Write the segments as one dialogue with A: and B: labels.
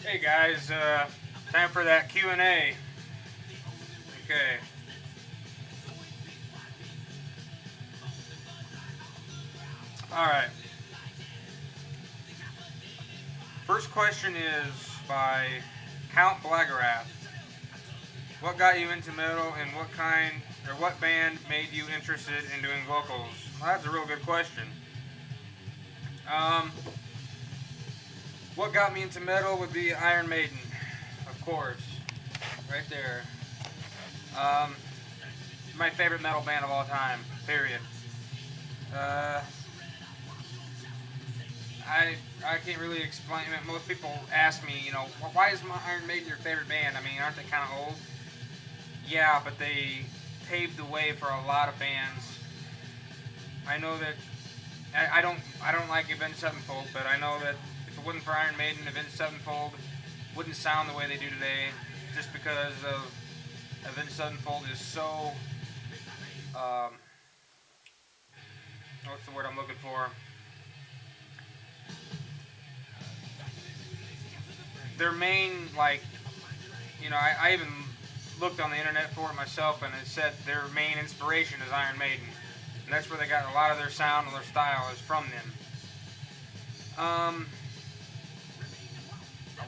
A: Hey guys, time for that Q&A. Okay. All right. First question is by Count Blagarath. What got you into metal, and what kind or what band made you interested in doing vocals? Well, that's a real good question. Um, what got me into metal would be Iron Maiden, of course, right there. Um, my favorite metal band of all time. Period. Uh, I I can't really explain it. Most people ask me, why is Iron Maiden your favorite band? I mean, aren't they kind of old? Yeah, but they paved the way for a lot of bands. I know that I don't like Avenged Sevenfold, but I know that if it wasn't for Iron Maiden, Avenged Sevenfold wouldn't sound the way they do today, just because of Avenged Sevenfold is so um, what's the word I'm looking for? Their main I even looked on the internet for it myself, and it said their main inspiration is Iron Maiden, and that's where they got a lot of their sound and their style is from them. Um,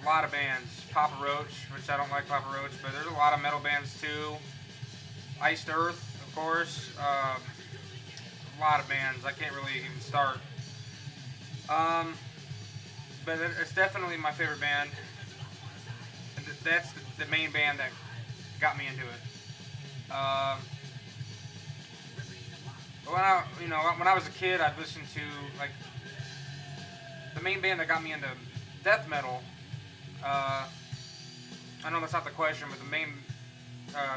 A: a lot of bands, Papa Roach, which I don't like Papa Roach, but there's a lot of metal bands too. Iced Earth, of course. A lot of bands. I can't really even start. Um, but it's definitely my favorite band. That's the main band that got me into it. When I was a kid, I'd listen to like the main band that got me into death metal. Uh, I know that's not the question, but the main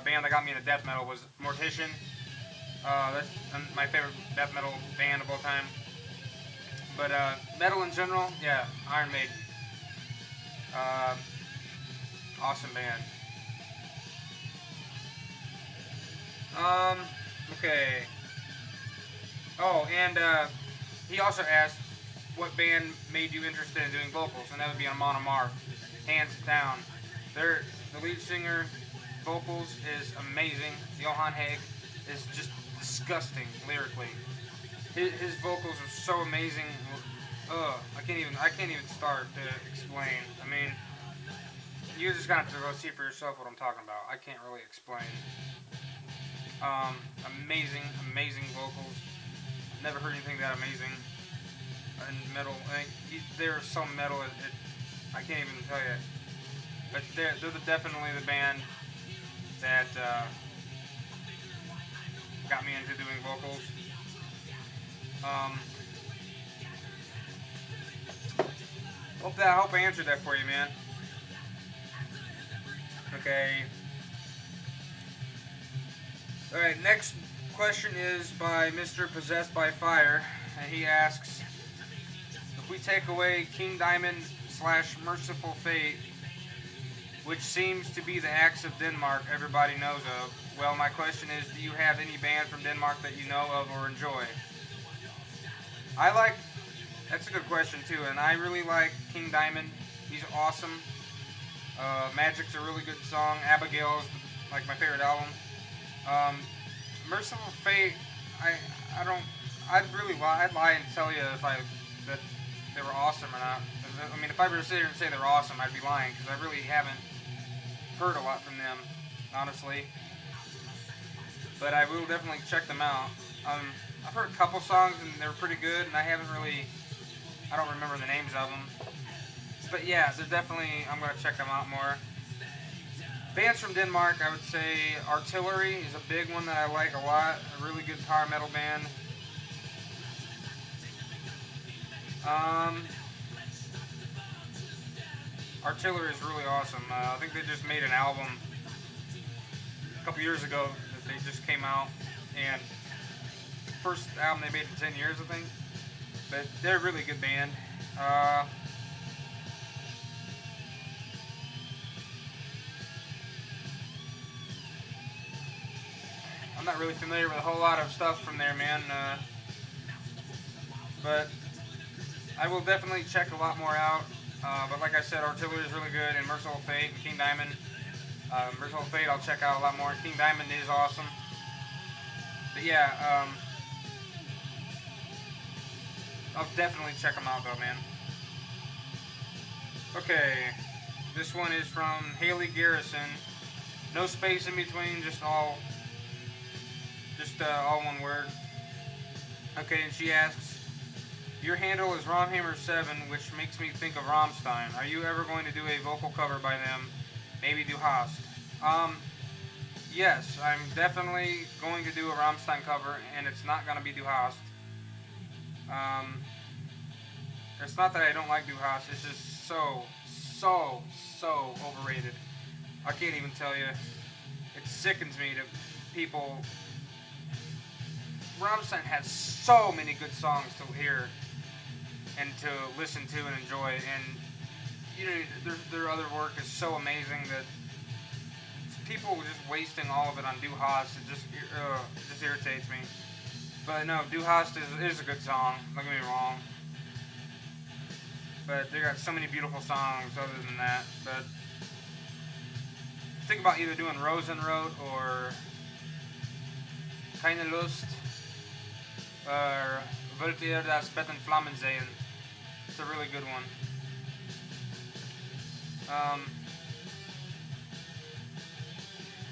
A: band that got me into death metal was Mortician. That's my favorite death metal band of all time. But metal in general, yeah, Iron Maiden. Uh, awesome band. Um, okay. Oh, and he also asked what band made you interested in doing vocals, and that would be Amon Amarth, hands down. The lead singer vocals is amazing. Johan Haig is just disgusting lyrically. His vocals are so amazing. I can't even start to explain. I mean, you're just gonna have to go see for yourself what I'm talking about. I can't really explain. Amazing, amazing vocals. Never heard anything that amazing in metal. They're so metal. I can't even tell you. But they're definitely the band that got me into doing vocals. Um, I hope I answered that for you, man. Okay. All right. Next question is by Mr. Possessed by Fire, and he asks, if we take away King Diamond slash Merciful Fate, which seems to be the acts of Denmark everybody knows of. Well, my question is, do you have any band from Denmark that you know of or enjoy? I like. That's a good question too, and I really like King Diamond. He's awesome. Magic's a really good song. Abigail's like my favorite album. Um, Merciful Fate. I I don't. I'd lie and tell you if I that they were awesome or not. I mean, if I were to sit here and say they were awesome, I'd be lying because I really haven't heard a lot from them, honestly. But I will definitely check them out. I've heard a couple songs and they're pretty good, and I don't remember the names of them. But yeah, they're definitely, I'm going to check them out more. Bands from Denmark, I would say Artillery is a big one that I like a lot. A really good power metal band. Um, Artillery is really awesome. I think they just made an album a couple years ago that they just came out, and first album they made in 10 years, I think. But they're a really good band. Uh, I'm not really familiar with a whole lot of stuff from there, man. But I will definitely check a lot more out. But like I said, Artillery is really good, and Merciful Fate and King Diamond. Merciful Fate I'll check out a lot more. King Diamond is awesome. But yeah, I'll definitely check them out though, man. Okay, this one is from Haley Garrison. No space in between, just all one word. Okay, and she asks, your handle is Romhammer7, which makes me think of Rammstein. Are you ever going to do a vocal cover by them? Maybe Du Hast. Yes, I'm definitely going to do a Rammstein cover, and it's not going to be Du Hast. It's not that I don't like Du Hast, it's just so overrated. I can't even tell you. It sickens me to people. Rammstein has so many good songs to hear and to listen to and enjoy, and you know their other work is so amazing that people just wasting all of it on Du Hast. It just irritates me. But no, Du Hast is a good song. Don't get me wrong. But they got so many beautiful songs other than that. But think about either doing Rosenrot or Keine Lust or Wollt ihr das Bett in Flammen sehen? It's a really good one.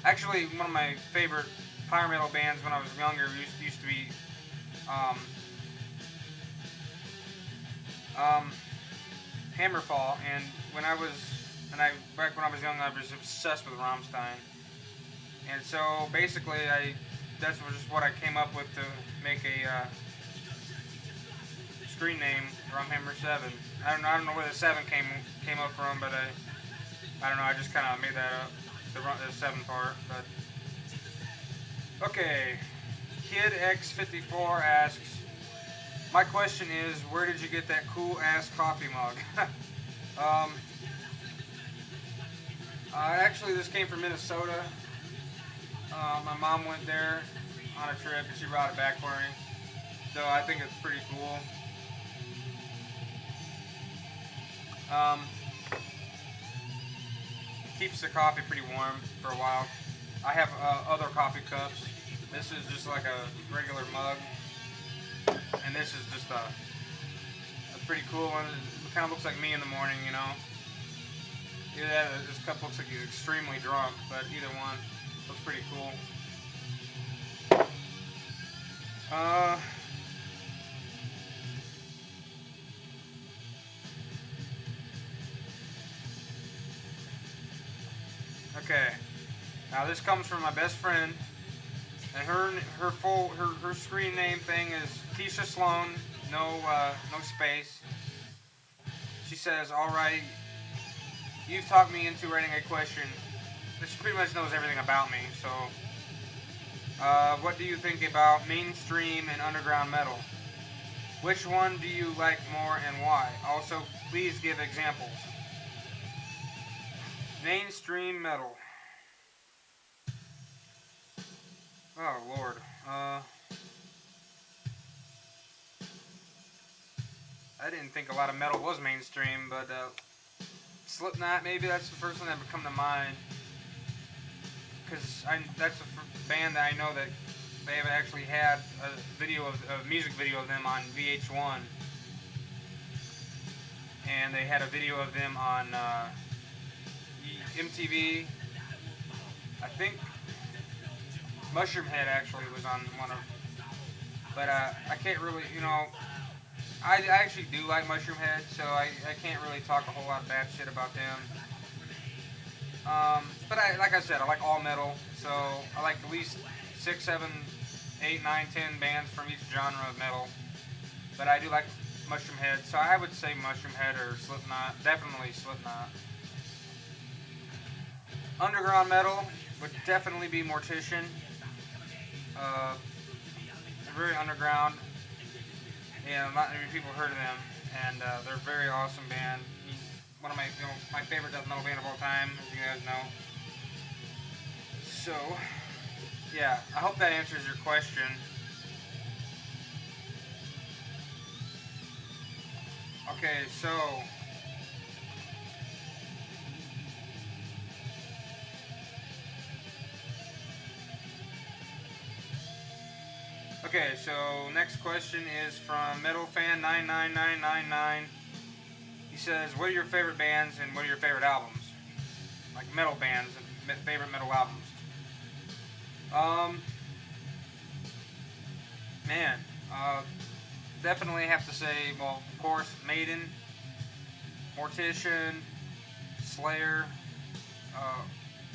A: Actually, one of my favorite power metal bands when I was younger used to be Hammerfall, and back when I was young, I was obsessed with Rammstein, and so basically, that's just what I came up with to make a screen name, Romhammer7. I don't know where the 7 came up from, but I don't know. I just kind of made that up, the 7 part. But okay, Kid X54 asks, my question is, where did you get that cool ass coffee mug? Actually, this came from Minnesota. My mom went there on a trip and she brought it back for me. So I think it's pretty cool. Keeps the coffee pretty warm for a while. I have other coffee cups. This is just like a regular mug. And this is just a pretty cool one. It kind of looks like me in the morning, you know. Either that or this cup looks like he's extremely drunk, but either one looks pretty cool. Okay. Now this comes from my best friend, and her screen name thing is Keisha Sloan, no space. She says, "All right, you've talked me into writing a question." She pretty much knows everything about me. So, what do you think about mainstream and underground metal? Which one do you like more and why? Also, please give examples. Mainstream metal. Oh Lord. I didn't think a lot of metal was mainstream, but Slipknot, maybe that's the first one that would come to mind. Because that's the band that I know that they have actually had a music video of them on VH1. And they had a video of them on MTV. I think Mushroomhead actually was on one of, but I can't really, you know, I actually do like Mushroomhead, so I can't really talk a whole lot of bad shit about them. But like I said, I like all metal, so I like at least 6, 7, 8, 9, 10 bands from each genre of metal. But I do like Mushroomhead, so I would say Mushroomhead or Slipknot, definitely Slipknot. Underground metal would definitely be Mortician. They're very underground. Yeah, not many people heard of them, and they're a very awesome band. One of my favorite death metal band of all time, as you guys know. So, yeah, I hope that answers your question. Okay, so Okay, so next question is from MetalFan99999. He says, what are your favorite bands and what are your favorite albums? Like metal bands and favorite metal albums. Man, definitely have to say, well, of course, Maiden, Mortician, Slayer,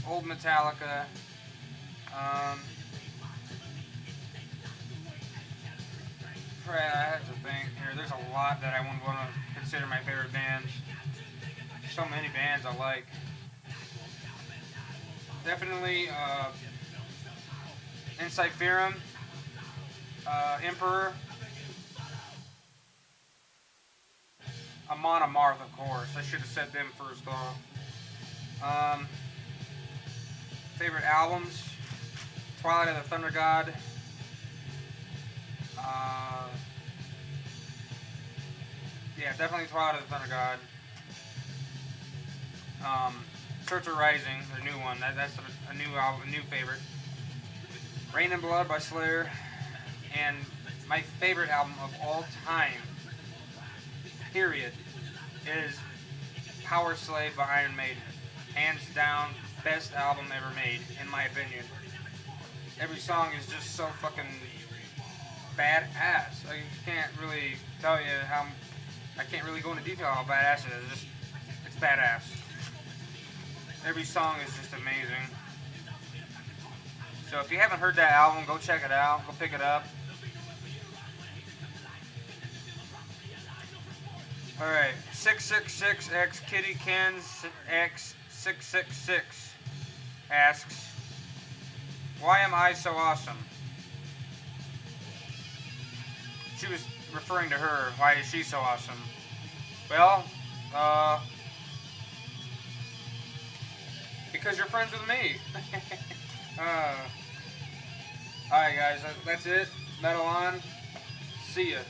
A: old Metallica. Um, I have to think here. There's a lot that I would want to consider my favorite bands. So many bands I like. Definitely Insight Theorem, Emperor, Amon Amarth, of course. I should have said them first off. Favorite albums: Twilight of the Thunder God. Yeah, definitely Twilight of the Thunder God. Church of Rising, their new one. That's a new album, a new favorite. Rain and Blood by Slayer, and my favorite album of all time, period, is Power Slave by Iron Maiden. Hands down, best album ever made, in my opinion. Every song is just so fucking badass. I can't really tell you how. I can't really go into detail how badass it is. It's badass. Every song is just amazing. So if you haven't heard that album, go check it out. Go pick it up. Alright, 666X Kitty Kens X666 asks, why am I so awesome? She was referring to her. Why is she so awesome? Well, because you're friends with me. Alright guys, that's it. Metal on. See ya.